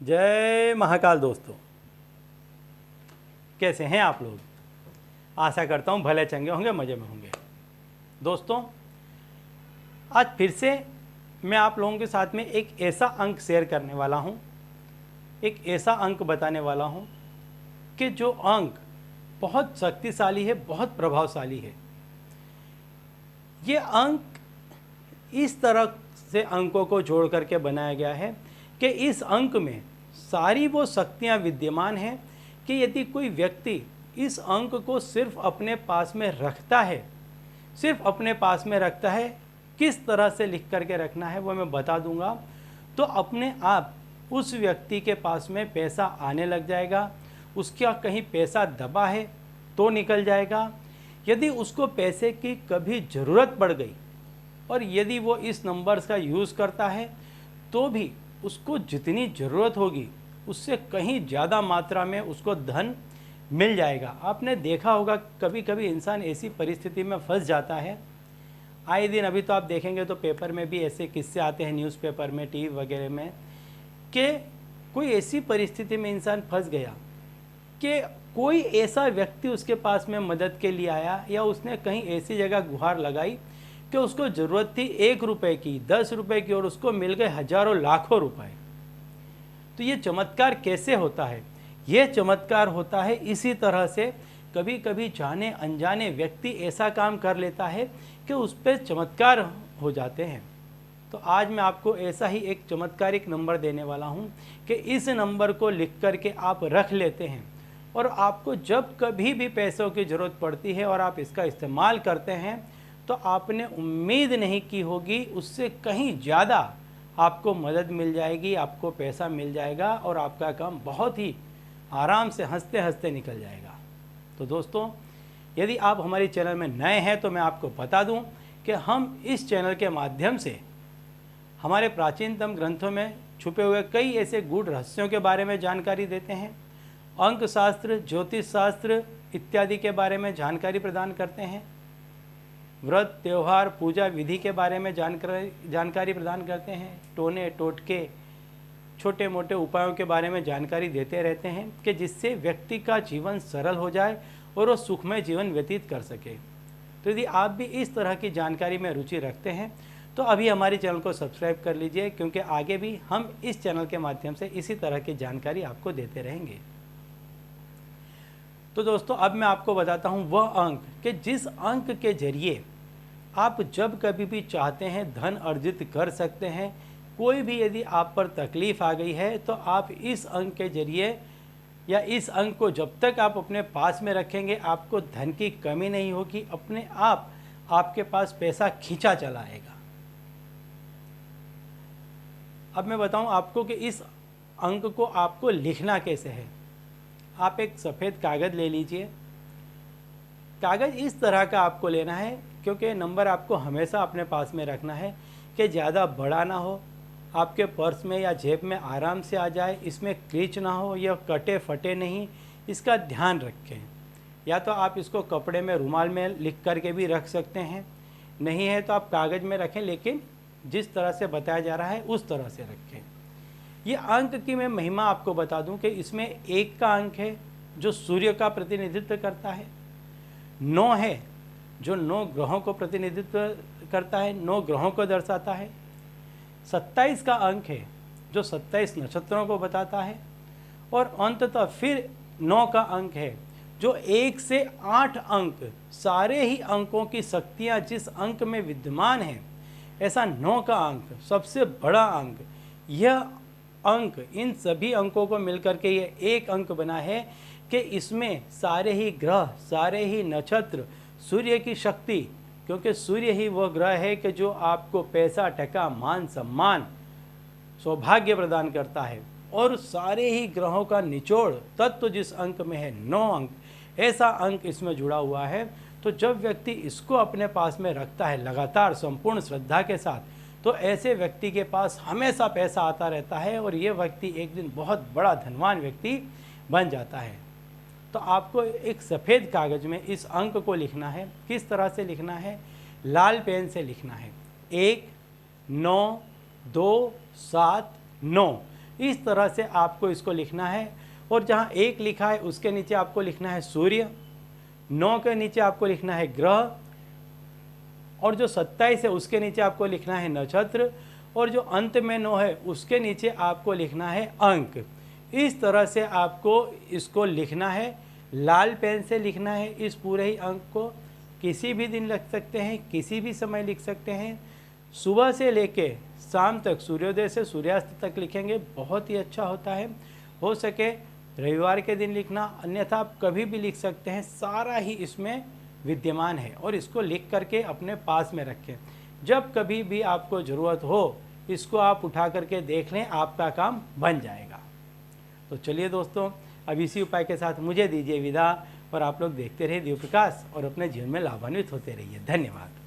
जय महाकाल दोस्तों, कैसे हैं आप लोग। आशा करता हूं भले चंगे होंगे, मज़े में होंगे। दोस्तों, आज फिर से मैं आप लोगों के साथ में एक ऐसा अंक शेयर करने वाला हूं, एक ऐसा अंक बताने वाला हूं कि जो अंक बहुत शक्तिशाली है, बहुत प्रभावशाली है। ये अंक इस तरह से अंकों को जोड़ करके बनाया गया है कि इस अंक में सारी वो शक्तियाँ विद्यमान हैं कि यदि कोई व्यक्ति इस अंक को सिर्फ अपने पास में रखता है, सिर्फ अपने पास में रखता है, किस तरह से लिख करके रखना है वो मैं बता दूंगा, तो अपने आप उस व्यक्ति के पास में पैसा आने लग जाएगा। उसका कहीं पैसा दबा है तो निकल जाएगा। यदि उसको पैसे की कभी ज़रूरत पड़ गई और यदि वो इस नंबर्स का यूज़ करता है तो भी उसको जितनी ज़रूरत होगी उससे कहीं ज़्यादा मात्रा में उसको धन मिल जाएगा। आपने देखा होगा कभी कभी इंसान ऐसी परिस्थिति में फंस जाता है। आए दिन अभी तो आप देखेंगे तो पेपर में भी ऐसे किस्से आते हैं, न्यूज़पेपर में, टीवी वगैरह में, कि कोई ऐसी परिस्थिति में इंसान फंस गया कि कोई ऐसा व्यक्ति उसके पास में मदद के लिए आया या उसने कहीं ऐसी जगह गुहार लगाई कि उसको ज़रूरत थी 1 रुपये की, 10 रुपये की, और उसको मिल गए हजारों लाखों रुपए। तो ये चमत्कार कैसे होता है? ये चमत्कार होता है इसी तरह से, कभी कभी जाने अनजाने व्यक्ति ऐसा काम कर लेता है कि उस पर चमत्कार हो जाते हैं। तो आज मैं आपको ऐसा ही एक चमत्कारिक नंबर देने वाला हूँ कि इस नंबर को लिख करके आप रख लेते हैं और आपको जब कभी भी पैसों की ज़रूरत पड़ती है और आप इसका इस्तेमाल करते हैं तो आपने उम्मीद नहीं की होगी उससे कहीं ज़्यादा आपको मदद मिल जाएगी, आपको पैसा मिल जाएगा और आपका काम बहुत ही आराम से हंसते हंसते निकल जाएगा। तो दोस्तों, यदि आप हमारे चैनल में नए हैं तो मैं आपको बता दूं कि हम इस चैनल के माध्यम से हमारे प्राचीनतम ग्रंथों में छुपे हुए कई ऐसे गूढ़ रहस्यों के बारे में जानकारी देते हैं, अंक शास्त्र, ज्योतिष शास्त्र इत्यादि के बारे में जानकारी प्रदान करते हैं, व्रत, त्यौहार, पूजा विधि के बारे में जानकारी प्रदान करते हैं, टोने टोटके, छोटे मोटे उपायों के बारे में जानकारी देते रहते हैं कि जिससे व्यक्ति का जीवन सरल हो जाए और वो सुखमय जीवन व्यतीत कर सके। तो यदि आप भी इस तरह की जानकारी में रुचि रखते हैं तो अभी हमारे चैनल को सब्सक्राइब कर लीजिए, क्योंकि आगे भी हम इस चैनल के माध्यम से इसी तरह की जानकारी आपको देते रहेंगे। तो दोस्तों, अब मैं आपको बताता हूँ वह अंक कि जिस अंक के जरिए आप जब कभी भी चाहते हैं धन अर्जित कर सकते हैं। कोई भी यदि आप पर तकलीफ़ आ गई है तो आप इस अंक के जरिए या इस अंक को जब तक आप अपने पास में रखेंगे आपको धन की कमी नहीं होगी, अपने आप आपके पास पैसा खींचा चला आएगा। अब मैं बताऊं आपको कि इस अंक को आपको लिखना कैसे है। आप एक सफ़ेद कागज़ ले लीजिए। कागज़ इस तरह का आपको लेना है क्योंकि नंबर आपको हमेशा अपने पास में रखना है कि ज़्यादा बड़ा ना हो, आपके पर्स में या जेब में आराम से आ जाए, इसमें क्रीच ना हो या कटे फटे नहीं, इसका ध्यान रखें। या तो आप इसको कपड़े में, रुमाल में लिख करके भी रख सकते हैं, नहीं है तो आप कागज़ में रखें, लेकिन जिस तरह से बताया जा रहा है उस तरह से रखें। ये अंक की मैं महिमा आपको बता दूं कि इसमें 1 का अंक है जो सूर्य का प्रतिनिधित्व करता है, 9 है जो 9 ग्रहों को प्रतिनिधित्व करता है, 9 ग्रहों को दर्शाता है, 27 का अंक है जो 27 नक्षत्रों को बताता है, और अंततः फिर 9 का अंक है जो 1 से 8 अंक, सारे ही अंकों की शक्तियाँ जिस अंक में विद्यमान हैं, ऐसा 9 का अंक सबसे बड़ा अंक। यह अंक, इन सभी अंकों को मिलकर के ये एक अंक बना है कि इसमें सारे ही ग्रह, सारे ही नक्षत्र, सूर्य की शक्ति, क्योंकि सूर्य ही वह ग्रह है कि जो आपको पैसा, टका, मान, सम्मान, सौभाग्य प्रदान करता है, और सारे ही ग्रहों का निचोड़ तत्व जिस अंक में है, 9 अंक, ऐसा अंक इसमें जुड़ा हुआ है। तो जब व्यक्ति इसको अपने पास में रखता है लगातार संपूर्ण श्रद्धा के साथ, तो ऐसे व्यक्ति के पास हमेशा पैसा आता रहता है और ये व्यक्ति एक दिन बहुत बड़ा धनवान व्यक्ति बन जाता है। तो आपको एक सफ़ेद कागज़ में इस अंक को लिखना है। किस तरह से लिखना है? लाल पेन से लिखना है। 1 9 2 7 9 इस तरह से आपको इसको लिखना है। और जहाँ 1 लिखा है उसके नीचे आपको लिखना है सूर्य, 9 के नीचे आपको लिखना है ग्रह, और जो 27 है उसके नीचे आपको लिखना है नक्षत्र, और जो अंत में 9 है उसके नीचे आपको लिखना है अंक। इस तरह से आपको इसको लिखना है, लाल पेन से लिखना है इस पूरे ही अंक को। किसी भी दिन लिख सकते हैं, किसी भी समय लिख सकते हैं। सुबह से लेके शाम तक, सूर्योदय से सूर्यास्त तक लिखेंगे, बहुत ही अच्छा होता है। हो सके रविवार के दिन लिखना, अन्यथा आप कभी भी लिख सकते हैं। सारा ही इसमें विद्यमान है और इसको लिख करके अपने पास में रखें। जब कभी भी आपको ज़रूरत हो इसको आप उठा करके देख लें, आपका काम बन जाएगा। तो चलिए दोस्तों, अब इसी उपाय के साथ मुझे दीजिए विदा, और आप लोग देखते रहिए दिव्य प्रकाश और अपने जीवन में लाभान्वित होते रहिए। धन्यवाद।